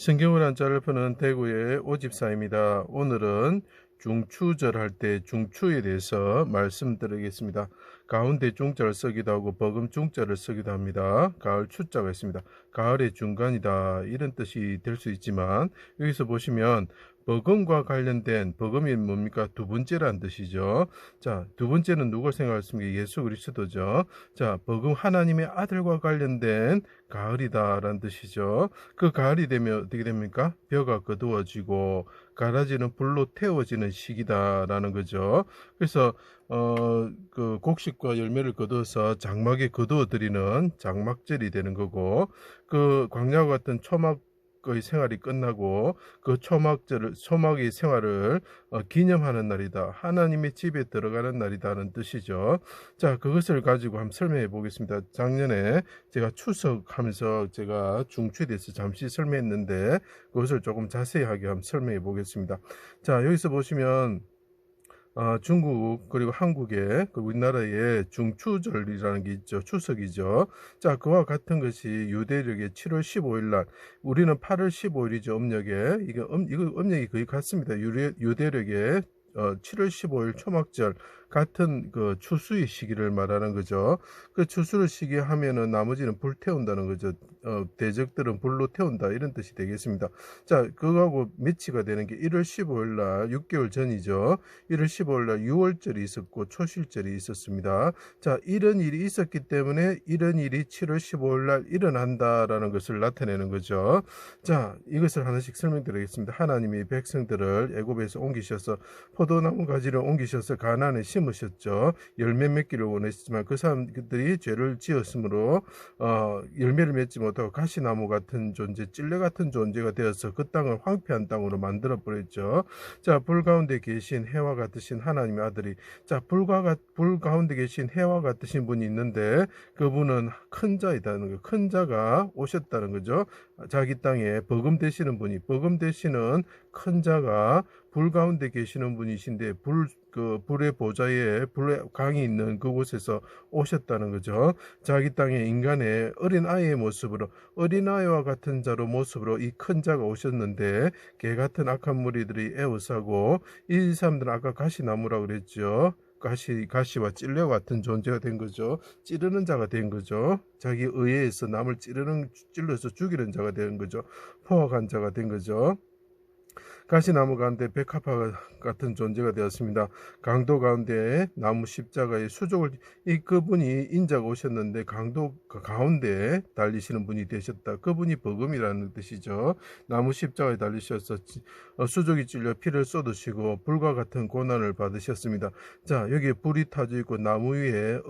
성경을 한자를 푸는 대구의 오집사입니다. 오늘은 중추절 할 때 중추에 대해서 말씀드리겠습니다. 가운데 중자를 쓰기도 하고 버금 중자를 쓰기도 합니다. 가을 추자가 있습니다. 가을의 중간이다 이런 뜻이 될 수 있지만 여기서 보시면 버금과 관련된 버금이 뭡니까? 두 번째란 뜻이죠. 자, 두 번째는 누굴 생각했습니까? 예수 그리스도죠. 자, 버금 하나님의 아들과 관련된 가을이다라는 뜻이죠. 그 가을이 되면 어떻게 됩니까? 벼가 거두어지고 가라지는 불로 태워지는 시기다라는 거죠. 그래서 그 곡식과 열매를 거두어서 장막에 거두어 드리는 장막절이 되는 거고, 그 광야와 같은 초막의 생활이 끝나고 그 초막의 생활을 기념하는 날이다. 하나님의 집에 들어가는 날이다는 뜻이죠. 자, 그것을 가지고 한번 설명해 보겠습니다. 작년에 제가 추석하면서 제가 중추에 대해서 잠시 설명했는데 그것을 조금 자세하게 한번 설명해 보겠습니다. 자, 여기서 보시면 중국 그리고 한국의 그 우리나라의 중추절이라는 게 있죠. 추석이죠. 자, 그와 같은 것이 유대력의 7월 15일 날, 우리는 8월 15일이죠. 음력에 이거 음력이 거의 같습니다. 유대력의 7월 15일 초막절 같은 그 추수의 시기를 말하는 거죠. 그 추수를 시기 하면은 나머지는 불 태운다는 거죠. 대적들은 불로 태운다 이런 뜻이 되겠습니다. 자, 그거하고 매치가 되는 게 1월 15일 날 6개월 전이죠. 1월 15일 날 6월절이 있었고 초실절이 있었습니다. 자, 이런 일이 있었기 때문에 이런 일이 7월 15일 날 일어난다라는 것을 나타내는 거죠. 자, 이것을 하나씩 설명드리겠습니다. 하나님이 백성들을 애굽에서 옮기셔서 포도나무 가지를 옮기셔서 가나안에 심으셨죠. 열매 맺기를 원했지만 그 사람들이 죄를 지었으므로 열매를 맺지 못하고 가시나무 같은 존재, 찔레 같은 존재가 되어서 그 땅을 황폐한 땅으로 만들어 버렸죠. 자, 불 가운데 계신 해와 같으신 하나님의 아들이, 자, 불 가운데 계신 해와 같으신 분이 있는데 그분은 큰 자이다는 거예요. 큰 자가 오셨다는 거죠. 자기 땅에 버금 되시는 분이, 버금 되시는 큰 자가 불 가운데 계시는 분이신데 불의 보좌에 불의 강이 있는 그곳에서 오셨다는 거죠. 자기 땅에 인간의 어린 아이의 모습으로, 어린 아이와 같은 자로 모습으로 이 큰 자가 오셨는데 개 같은 악한 무리들이 애워싸고, 이 사람들은 아까 가시나무라고 그랬죠. 가시와 찔레와 같은 존재가 된 거죠. 찌르는 자가 된 거죠. 자기 의회에서 남을 찔러서 죽이는 자가 된 거죠. 포악한 자가 된 거죠. 가시나무 가운데 백합화 같은 존재가 되었습니다. 강도 가운데 나무 십자가의 수족을, 그분이 인자가 오셨는데 강도 가운데 달리시는 분이 되셨다. 그분이 버금이라는 뜻이죠. 나무 십자가에 달리셔서 수족이 찔려 피를 쏟으시고 불과 같은 고난을 받으셨습니다. 자, 여기에 불이 타져 있고 나무 위에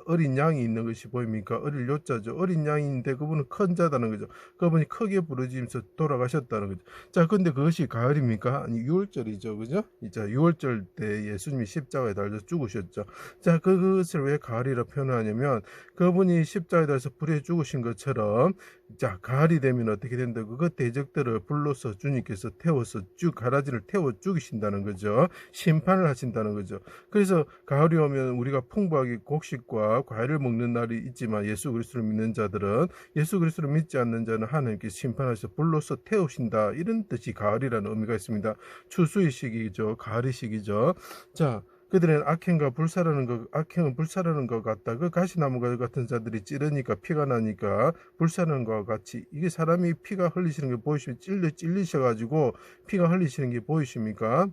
어린 양이 있는 것이 보입니까? 어릴 요자죠. 어린 양인데 그분은 큰 자다는 거죠. 그분이 크게 부르짖으면서 돌아가셨다는 거죠. 자, 근데 그것이 가을입니까? 아니, 6월절이죠. 그죠? 자, 6월절 때 예수님이 십자가에 달려 죽으셨죠. 자, 그것을 왜 가을이라 표현하냐면 그분이 십자가에 달려서 불에 죽으신 것처럼, 자, 가을이 되면 어떻게 된다고? 그 대적들을 불로서 주님께서 태워서 가라지를 태워 죽이신다는 거죠. 심판을 하신다는 거죠. 그래서 가을이 오면 우리가 풍부하게 곡식과 과일을 먹는 날이 있지만 예수 그리스도를 믿는 자들은, 예수 그리스도를 믿지 않는 자는 하나님께서 심판하셔서 불로서 태우신다 이런 뜻이 가을이라는 의미가 있습니다. 추수의 시기죠. 가을의 시기죠. 자, 그들은 악행은 불사르는 것 같다. 그 가시나무 같은 자들이 찌르니까 피가 나니까 불사르는 것 같이, 이게 사람이 피가 흘리시는 게 보이시면 찔리셔가지고 피가 흘리시는 게 보이십니까?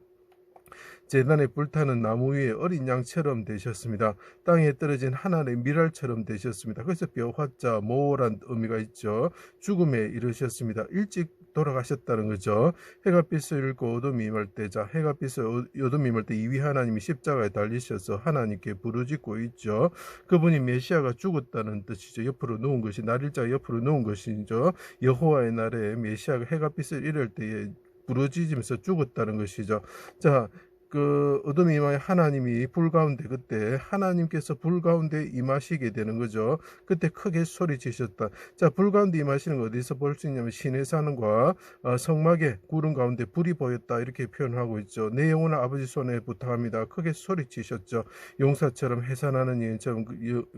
재단에 불타는 나무 위에 어린 양처럼 되셨습니다. 땅에 떨어진 하나의 밀알처럼 되셨습니다. 그래서 뼈화자 모란 의미가 있죠. 죽음에 이르셨습니다. 일찍 돌아가셨다는 거죠. 해가 빛을 잃고 어둠이 임할 때자, 해가 빛을 어둠이 임할 때 이위 하나님이 십자가에 달리셔서 하나님께 부르짖고 있죠. 그분이 메시아가 죽었다는 뜻이죠. 옆으로 누운 것이, 날일자가 옆으로 누운 것이죠. 여호와의 날에 메시아가 해가 빛을 잃을 때에 부르짖으면서 죽었다는 것이죠. 자, 그 어둠이 임하여 하나님이 불 가운데, 그때 하나님께서 불 가운데 임하시게 되는 거죠. 그때 크게 소리치셨다. 자, 불 가운데 임하시는 거 어디서 볼 수 있냐면 시내산과 성막의 구름 가운데 불이 보였다 이렇게 표현하고 있죠. 내 영혼을 아버지 손에 부탁합니다. 크게 소리치셨죠. 용사처럼 해산하는 여인처럼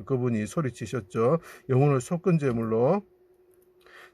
그분이 소리치셨죠. 영혼을 속건 제물로,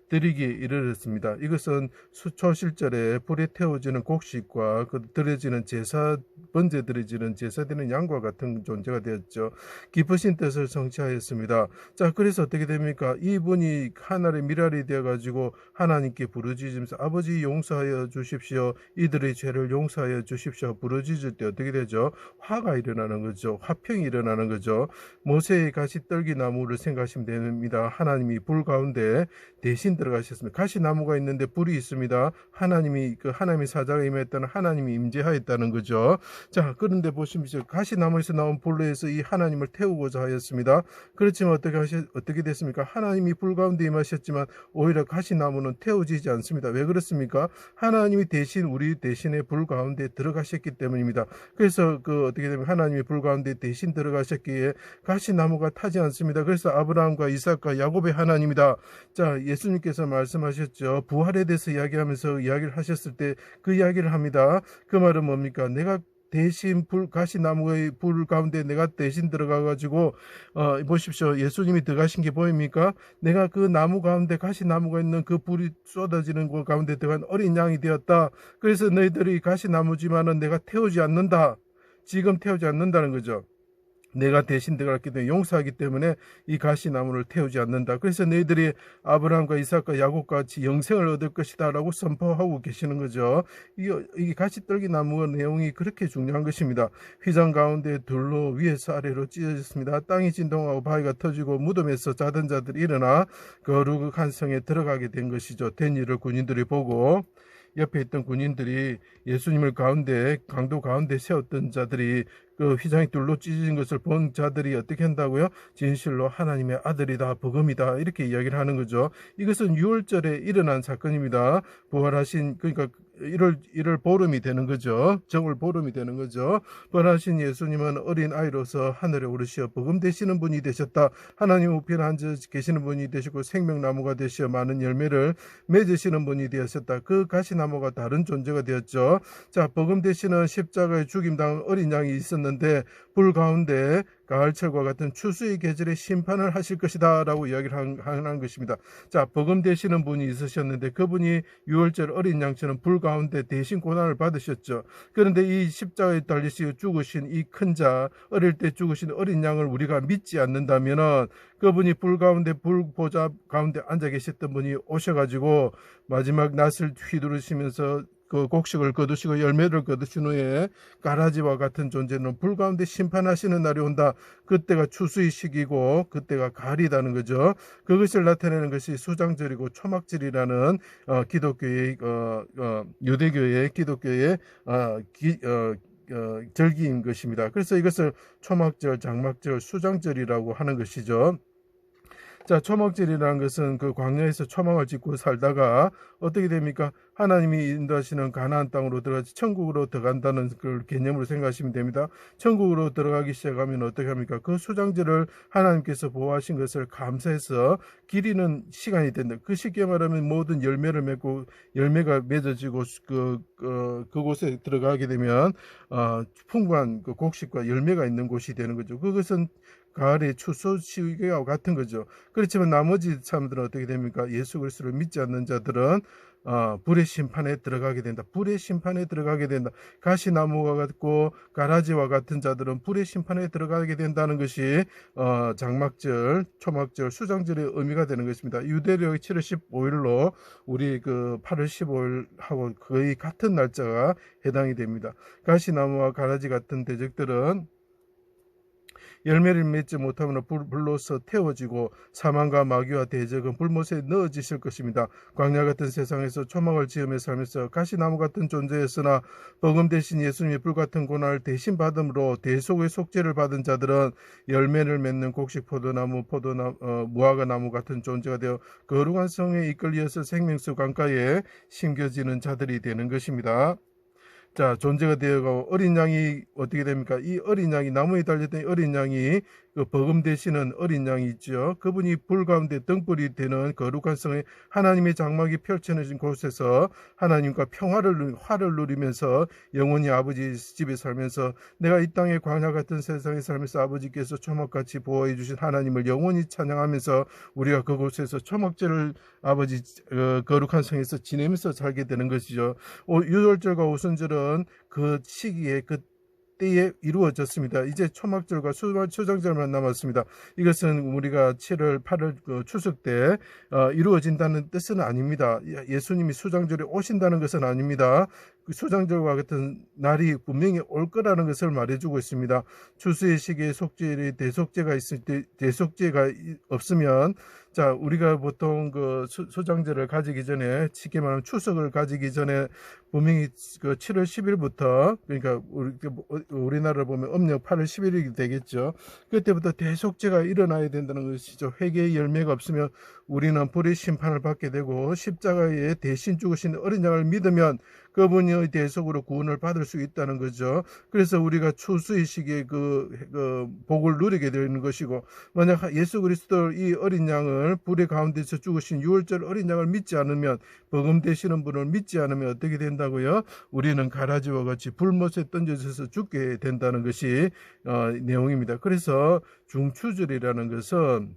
드리기에 이르렀습니다. 이것은 초실절에 불에 태워지는 곡식과 그 드려지는 제사, 번제 드려지는 제사되는 양과 같은 존재가 되었죠. 깊으신 뜻을 성취하였습니다. 자, 그래서 어떻게 됩니까? 이분이 하늘의 미랄이 되어가지고 하나님께 부르짖으면서 아버지 용서하여 주십시오. 이들의 죄를 용서하여 주십시오. 부르짖을 때 어떻게 되죠? 화가 일어나는 거죠. 화평이 일어나는 거죠. 모세의 가시떨기 나무를 생각하시면 됩니다. 하나님이 불 가운데 대신 들어가셨습니다. 가시나무가 있는데 불이 있습니다. 하나님이 하나님의 사자가 임했다는 하나님이 임재하였다는 거죠. 자, 그런데 보시면서 가시나무에서 나온 불로 해서 이 하나님을 태우고자 하였습니다. 그렇지만 어떻게 됐습니까? 하나님이 불 가운데 임하셨지만 오히려 가시나무는 태워지지 않습니다. 왜 그렇습니까? 하나님이 대신 우리 대신에 불 가운데 들어가셨기 때문입니다. 그래서 어떻게 되면 하나님이 불 가운데 대신 들어가셨기에 가시나무가 타지 않습니다. 그래서 아브라함과 이삭과 야곱의 하나님이다. 자, 예수님께서 말씀하셨죠. 부활에 대해서 이야기를 하셨을 때 그 이야기를 합니다. 그 말은 뭡니까? 내가 대신 가시나무의 불 가운데 내가 대신 들어가가지고 보십시오. 예수님이 들어가신 게 보입니까? 내가 그 나무 가운데 가시나무가 있는 그 불이 쏟아지는 곳 가운데 들어간 어린 양이 되었다. 그래서 너희들이 가시나무지만은 내가 태우지 않는다. 지금 태우지 않는다는 거죠. 내가 대신 들어갔기 때문에 용서하기 때문에 이 가시나무를 태우지 않는다. 그래서 너희들이 아브라함과 이삭과 야곱과 같이 영생을 얻을 것이다 라고 선포하고 계시는 거죠. 이 가시떨기 나무의 내용이 그렇게 중요한 것입니다. 휘장 가운데 둘로 위에서 아래로 찢어졌습니다. 땅이 진동하고 바위가 터지고 무덤에서 자던 자들이 일어나 거룩한 성에 들어가게 된 것이죠. 된 일을 군인들이 보고 옆에 있던 군인들이 예수님을 강도 가운데 세웠던 자들이 그 휘장이 둘로 찢어진 것을 본 자들이 어떻게 한다고요? 진실로 하나님의 아들이다, 복음이다, 이렇게 이야기를 하는 거죠. 이것은 6월절에 일어난 사건입니다. 부활하신, 그러니까 1월 보름이 되는 거죠. 정월 보름이 되는 거죠. 부활하신 예수님은 어린 아이로서 하늘에 오르시어 복음 되시는 분이 되셨다. 하나님 우편에 앉아 계시는 분이 되시고 생명나무가 되시어 많은 열매를 맺으시는 분이 되었었다. 그 가시나무가 다른 존재가 되었죠. 자, 복음 되시는 십자가에 죽임당한 어린 양이 있었는데 불 가운데 가을철과 같은 추수의 계절에 심판을 하실 것이다 라고 이야기를 하는 것입니다. 자, 복음 되시는 분이 있으셨는데 그분이 6월절 어린 양처럼 불 가운데 대신 고난을 받으셨죠. 그런데 이 십자가에 달리시고 죽으신 이 큰 자, 어릴 때 죽으신 어린 양을 우리가 믿지 않는다면은 그분이 불 가운데 불보좌 가운데 앉아 계셨던 분이 오셔가지고 마지막 낫을 휘두르시면서 그 곡식을 거두시고 열매를 거두신 후에 가라지와 같은 존재는 불 가운데 심판하시는 날이 온다. 그때가 추수의 시기고 그때가 가을이라는 거죠. 그것을 나타내는 것이 수장절이고 초막절이라는 기독교의 유대교의 기독교의 절기인 것입니다. 그래서 이것을 초막절, 장막절, 수장절이라고 하는 것이죠. 자, 초막절이라는 것은 그 광야에서 초막을 짓고 살다가 어떻게 됩니까? 하나님이 인도하시는 가나안 땅으로 들어가서 천국으로 들어간다는 그 개념으로 생각하시면 됩니다. 천국으로 들어가기 시작하면 어떻게 합니까? 그 수장절을 하나님께서 보호하신 것을 감사해서 기리는 시간이 된다. 그 쉽게 말하면 모든 열매를 맺고 열매가 맺어지고 그곳에 들어가게 되면 풍부한 그 곡식과 열매가 있는 곳이 되는 거죠. 그것은 가을의 추수 시기와 같은 거죠. 그렇지만 나머지 사람들은 어떻게 됩니까? 예수 그리스도를 믿지 않는 자들은 불의 심판에 들어가게 된다. 불의 심판에 들어가게 된다. 가시나무와 같고 가라지와 같은 자들은 불의 심판에 들어가게 된다는 것이 장막절, 초막절, 수장절의 의미가 되는 것입니다. 유대력이 7월 15일로 우리 그 8월 15일하고 거의 같은 날짜가 해당이 됩니다. 가시나무와 가라지 같은 대적들은 열매를 맺지 못하면 불로서 태워지고 사망과 마귀와 대적은 불못에 넣어지실 것입니다. 광야 같은 세상에서 초막을 지으며 살면서 가시나무 같은 존재였으나 복음 대신 예수님의 불같은 고난을 대신 받음으로 대속의 속죄를 받은 자들은 열매를 맺는 곡식 포도나무, 무화과나무 같은 존재가 되어 거룩한 성에 이끌려서 생명수 강가에 심겨지는 자들이 되는 것입니다. 자, 존재가 되어가고 어린 양이 어떻게 됩니까? 이 어린 양이 나무에 달렸던 어린 양이 그 버금 되시는 어린 양이 있죠. 그분이 불 가운데 등불이 되는 거룩한 성에 하나님의 장막이 펼쳐진 곳에서 하나님과 화를 누리면서 영원히 아버지 집에 살면서 내가 이 땅의 광야 같은 세상에 살면서 아버지께서 초막같이 보호해 주신 하나님을 영원히 찬양하면서 우리가 그곳에서 초막절을 아버지 거룩한 성에서 지내면서 살게 되는 것이죠. 유월절과 오순절은 그 시기에 그 때에 이루어졌습니다. 이제 초막절과 수장절만 남았습니다. 이것은 우리가 7월 8월 추석 때 이루어진다는 뜻은 아닙니다. 예수님이 수장절에 오신다는 것은 아닙니다. 그 수장절과 같은 날이 분명히 올 거라는 것을 말해주고 있습니다. 추수의 시기에 속죄일이 대속죄가 있을 때 대속죄가 없으면 자 우리가 보통 그 수장절을 가지기 전에 쉽게 말하면 추석을 가지기 전에 분명히 그 7월 10일부터 그러니까 우리나라를 보면 음력 8월 10일이 되겠죠. 그때부터 대속죄가 일어나야 된다는 것이죠. 회개의 열매가 없으면 우리는 불의 심판을 받게 되고 십자가에 대신 죽으신 어린 양을 믿으면 그분의 대속으로 구원을 받을 수 있다는 거죠. 그래서 우리가 추수의 시기에 그 복을 누리게 되는 것이고 만약 예수 그리스도 이 어린 양을 불의 가운데서 죽으신 유월절 어린 양을 믿지 않으면 버금 되시는 분을 믿지 않으면 어떻게 된다고요? 우리는 가라지와 같이 불못에 던져져서 죽게 된다는 것이 내용입니다. 그래서 중추절이라는 것은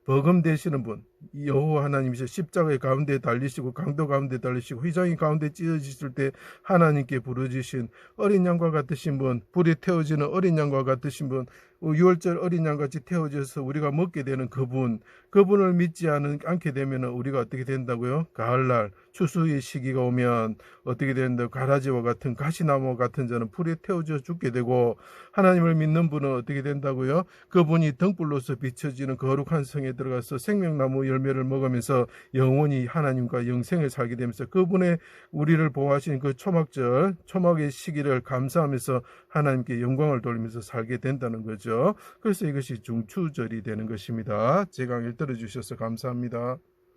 버금 되시는 분 여호와 하나님이셔 십자가의 가운데 달리시고 강도 가운데 달리시고 휘장이 가운데 찢어지실 때 하나님께 부르짖으신 어린 양과 같으신 분 불에 태워지는 어린 양과 같으신 분 유월절 어린 양같이 태워져서 우리가 먹게 되는 그분을 믿지 않게 되면 우리가 어떻게 된다고요? 가을날 추수의 시기가 오면 어떻게 된다고 가라지와 같은 가시나무와 같은 자는 불에 태워져 죽게 되고 하나님을 믿는 분은 어떻게 된다고요? 그분이 등불로서 비춰지는 거룩한 성에 들어가서 생명나무 열매를 먹으면서 영원히 하나님과 영생을 살게 되면서 그분의 우리를 보호하신 그 초막절 초막의 시기를 감사하면서 하나님께 영광을 돌리면서 살게 된다는 거죠. 그래서 이것이 중추절이 되는 것입니다. 제 강의를 들어주셔서 감사합니다.